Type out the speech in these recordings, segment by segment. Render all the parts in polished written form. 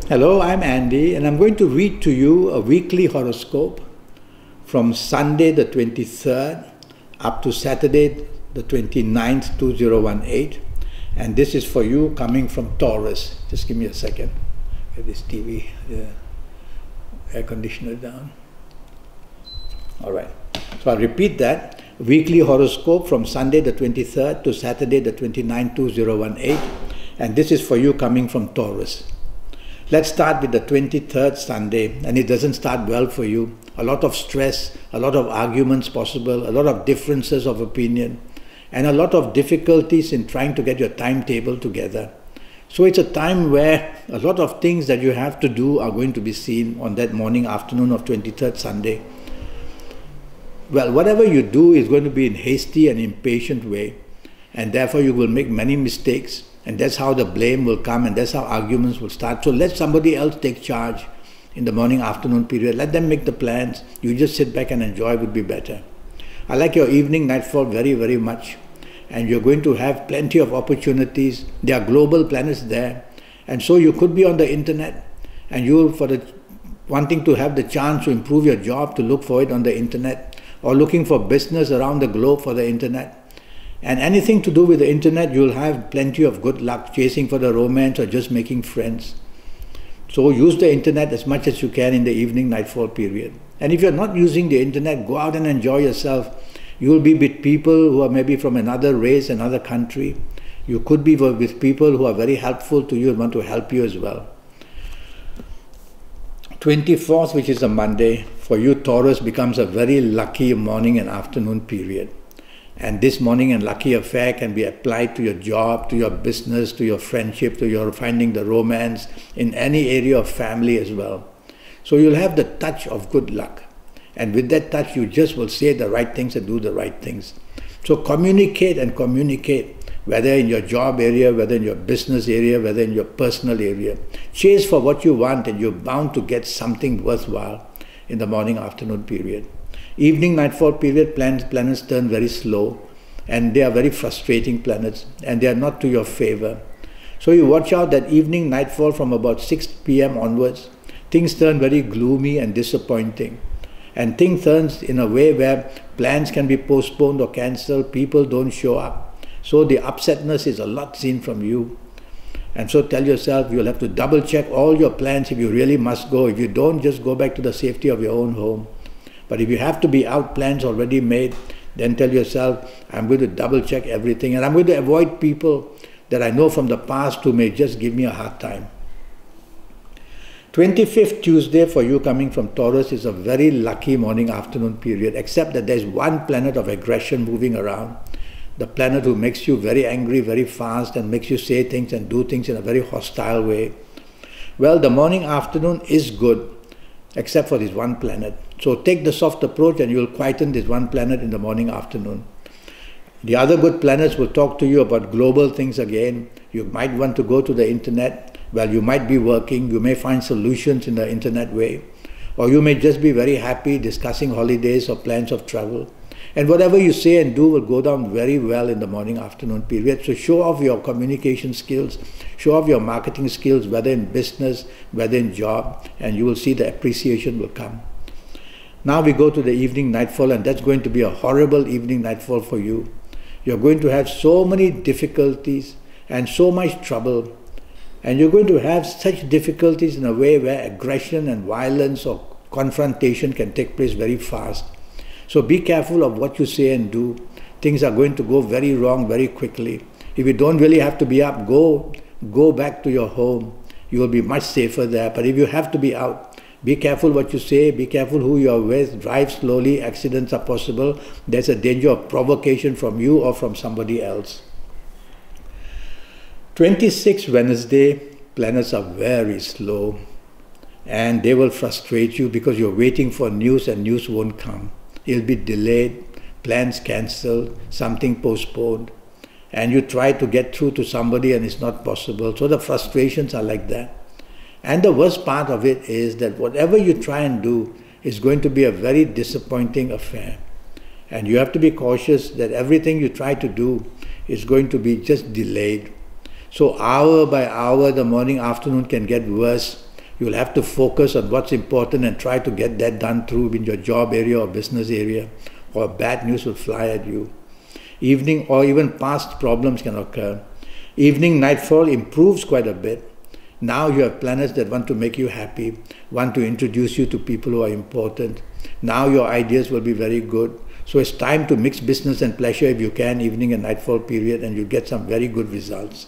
Hello, I'm Andy, and I'm going to read to you a weekly horoscope from Sunday the 23rd up to Saturday the 29th, 2018. And this is for you coming from Taurus. Just give me a second. Get this TV, air conditioner down. All right. So I'll repeat that. Weekly horoscope from Sunday the 23rd to Saturday the 29th, 2018. And this is for you coming from Taurus. Let's start with the 23rd Sunday, and it doesn't start well for you. A lot of stress, a lot of arguments possible, a lot of differences of opinion, and a lot of difficulties in trying to get your timetable together. So it's a time where a lot of things that you have to do are going to be seen on that morning, afternoon of 23rd Sunday. Well, whatever you do is going to be in hasty and impatient way, and therefore you will make many mistakes. And that's how the blame will come, and that's how arguments will start. So let somebody else take charge in the morning, afternoon period. Let them make the plans. You just sit back and enjoy would be better. I like your evening nightfall very, very much. And you're going to have plenty of opportunities. There are global planets there. And so you could be on the internet, and you, wanting to have the chance to improve your job, to look for it on the internet, or looking for business around the globe for the internet. And anything to do with the internet, you'll have plenty of good luck chasing for the romance or just making friends. So use the internet as much as you can in the evening nightfall period. And if you're not using the internet, go out and enjoy yourself. You'll be with people who are maybe from another race, another country. You could be with people who are very helpful to you and want to help you as well. 24th, which is a Monday, for you Taurus becomes a very lucky morning and afternoon period. And this morning and lucky affair can be applied to your job, to your business, to your friendship, to your finding the romance, in any area of family as well. So you'll have the touch of good luck. And with that touch, you just will say the right things and do the right things. So communicate and communicate, whether in your job area, whether in your business area, whether in your personal area. Chase for what you want, and you're bound to get something worthwhile in the morning, afternoon period. Evening nightfall period, planets turn very slow, and they are very frustrating planets, and they are not to your favor. So you watch out that evening nightfall from about 6 p.m. onwards, things turn very gloomy and disappointing. And things turns in a way where plans can be postponed or cancelled, people don't show up. So the upsetness is a lot seen from you. And so tell yourself you'll have to double check all your plans if you really must go. If you don't, just go back to the safety of your own home. But if you have to be out, plans already made, then tell yourself, I'm going to double check everything, and I'm going to avoid people that I know from the past who may just give me a hard time. 25th Tuesday for you coming from Taurus is a very lucky morning, afternoon period, except that there's one planet of aggression moving around. The planet who makes you very angry very fast and makes you say things and do things in a very hostile way. Well, the morning, afternoon is good, except for this one planet. So take the soft approach and you will quieten this one planet in the morning, afternoon. The other good planets will talk to you about global things again. You might want to go to the internet. Well, you might be working. You may find solutions in the internet way. Or you may just be very happy discussing holidays or plans of travel. And whatever you say and do will go down very well in the morning, afternoon period. So show off your communication skills, show off your marketing skills, whether in business, whether in job, and you will see the appreciation will come. Now we go to the evening nightfall, and that's going to be a horrible evening nightfall for you. You're going to have so many difficulties and so much trouble, and you're going to have such difficulties in a way where aggression and violence or confrontation can take place very fast. So be careful of what you say and do. Things are going to go very wrong very quickly. If you don't really have to be up, go back to your home. You will be much safer there. But if you have to be out, be careful what you say, be careful who you are with, drive slowly, accidents are possible. There's a danger of provocation from you or from somebody else. 26th Wednesday, planets are very slow, and they will frustrate you because you're waiting for news and news won't come. It'll be delayed, plans cancelled, something postponed, and you try to get through to somebody and it's not possible. So the frustrations are like that. And the worst part of it is that whatever you try and do is going to be a very disappointing affair. And you have to be cautious that everything you try to do is going to be just delayed. So hour by hour, the morning, afternoon can get worse. You'll have to focus on what's important and try to get that done through in your job area or business area, or bad news will fly at you. Evening or even past problems can occur. Evening nightfall improves quite a bit. Now you have planets that want to make you happy, want to introduce you to people who are important. Now your ideas will be very good. So it's time to mix business and pleasure if you can, evening and nightfall period, and you'll get some very good results.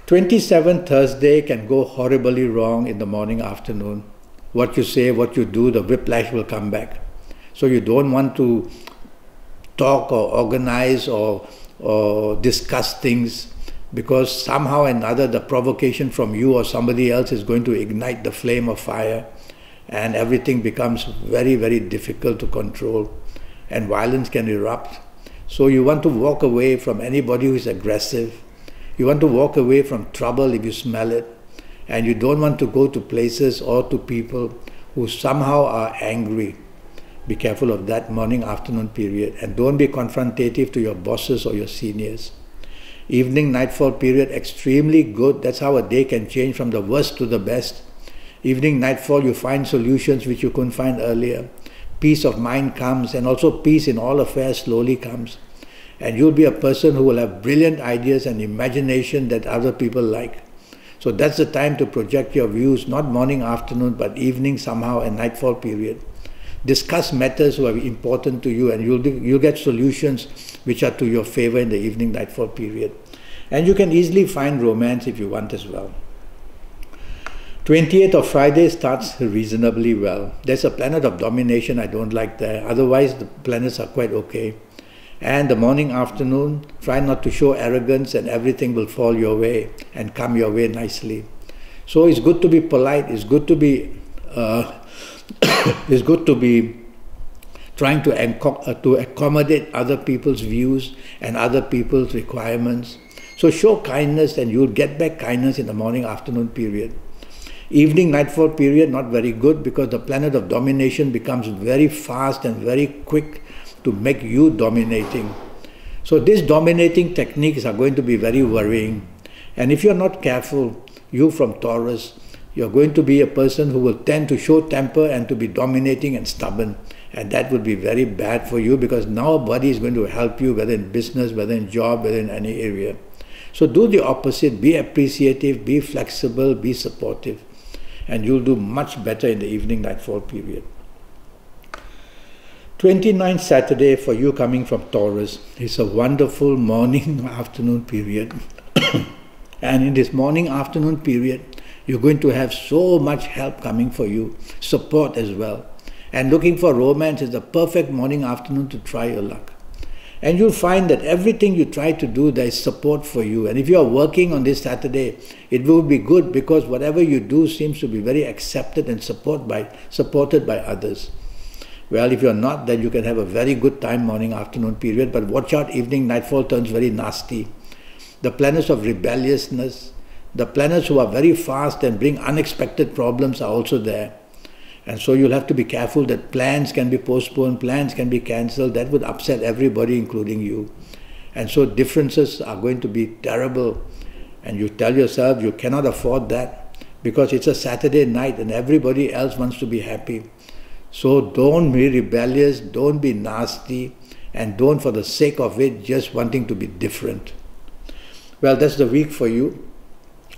27 Thursday can go horribly wrong in the morning, afternoon. What you say, what you do, the whiplash will come back. So you don't want to talk or organize or discuss things, because somehow or another the provocation from you or somebody else is going to ignite the flame of fire, and everything becomes very, very difficult to control, and violence can erupt. So you want to walk away from anybody who is aggressive. You want to walk away from trouble if you smell it, and you don't want to go to places or to people who somehow are angry. Be careful of that morning, afternoon period, and don't be confrontative to your bosses or your seniors. Evening, nightfall period, extremely good. That's how a day can change from the worst to the best. Evening, nightfall, you find solutions which you couldn't find earlier. Peace of mind comes, and also peace in all affairs slowly comes. And you'll be a person who will have brilliant ideas and imagination that other people like. So that's the time to project your views, not morning, afternoon, but evening somehow and nightfall period. Discuss matters that are important to you, and you'll get solutions which are to your favor in the evening, nightfall period. And you can easily find romance if you want as well. 28th of Friday starts reasonably well. There's a planet of domination I don't like there. Otherwise, the planets are quite okay. And the morning, afternoon, try not to show arrogance, and everything will fall your way and come your way nicely. So it's good to be polite. It's good to be it's good to be trying to accommodate other people's views and other people's requirements. So show kindness, and you'll get back kindness in the morning, afternoon period. Evening, nightfall period, not very good, because the planet of domination becomes very fast and very quick to make you dominating. So these dominating techniques are going to be very worrying. And if you're not careful, you from Taurus, you're going to be a person who will tend to show temper and to be dominating and stubborn. And that will be very bad for you, because nobody is going to help you, whether in business, whether in job, whether in any area. So do the opposite. Be appreciative, be flexible, be supportive. And you'll do much better in the evening, nightfall period. 29th Saturday for you coming from Taurus is a wonderful morning, afternoon period. And in this morning, afternoon period, you're going to have so much help coming for you, support as well. And looking for romance is the perfect morning, afternoon to try your luck. And you'll find that everything you try to do, there is support for you. And if you are working on this Saturday, it will be good, because whatever you do seems to be very accepted and supported by others. Well, if you're not, then you can have a very good time, morning, afternoon period. But watch out, evening, nightfall turns very nasty. The planets of rebelliousness, the planets who are very fast and bring unexpected problems are also there. And so you'll have to be careful that plans can be postponed, plans can be cancelled. That would upset everybody, including you. And so differences are going to be terrible. And you tell yourself you cannot afford that, because it's a Saturday night and everybody else wants to be happy. So don't be rebellious, don't be nasty, and don't, for the sake of it, just wanting to be different. Well, that's the week for you.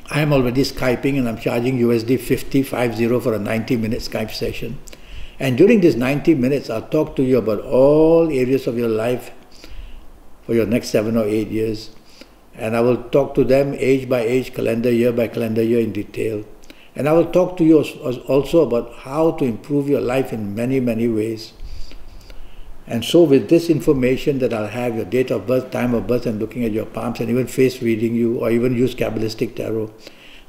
I am already Skyping, and I'm charging USD 50 for a 90-minute Skype session. And during these 90 minutes, I'll talk to you about all areas of your life for your next 7 or 8 years. And I will talk to them age by age, calendar year by calendar year in detail. And I will talk to you also about how to improve your life in many, many ways. And so with this information that I'll have, your date of birth, time of birth, and looking at your palms, and even face reading you, or even use Kabbalistic Tarot,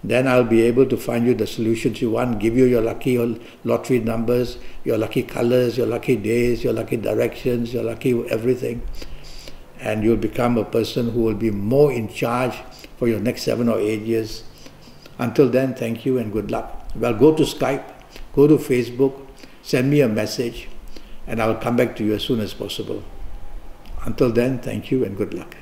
then I'll be able to find you the solutions you want, give you your lucky lottery numbers, your lucky colors, your lucky days, your lucky directions, your lucky everything. And you'll become a person who will be more in charge for your next 7 or 8 years. Until then, thank you and good luck. Well, go to Skype, go to Facebook, send me a message, and I will come back to you as soon as possible. Until then, thank you and good luck.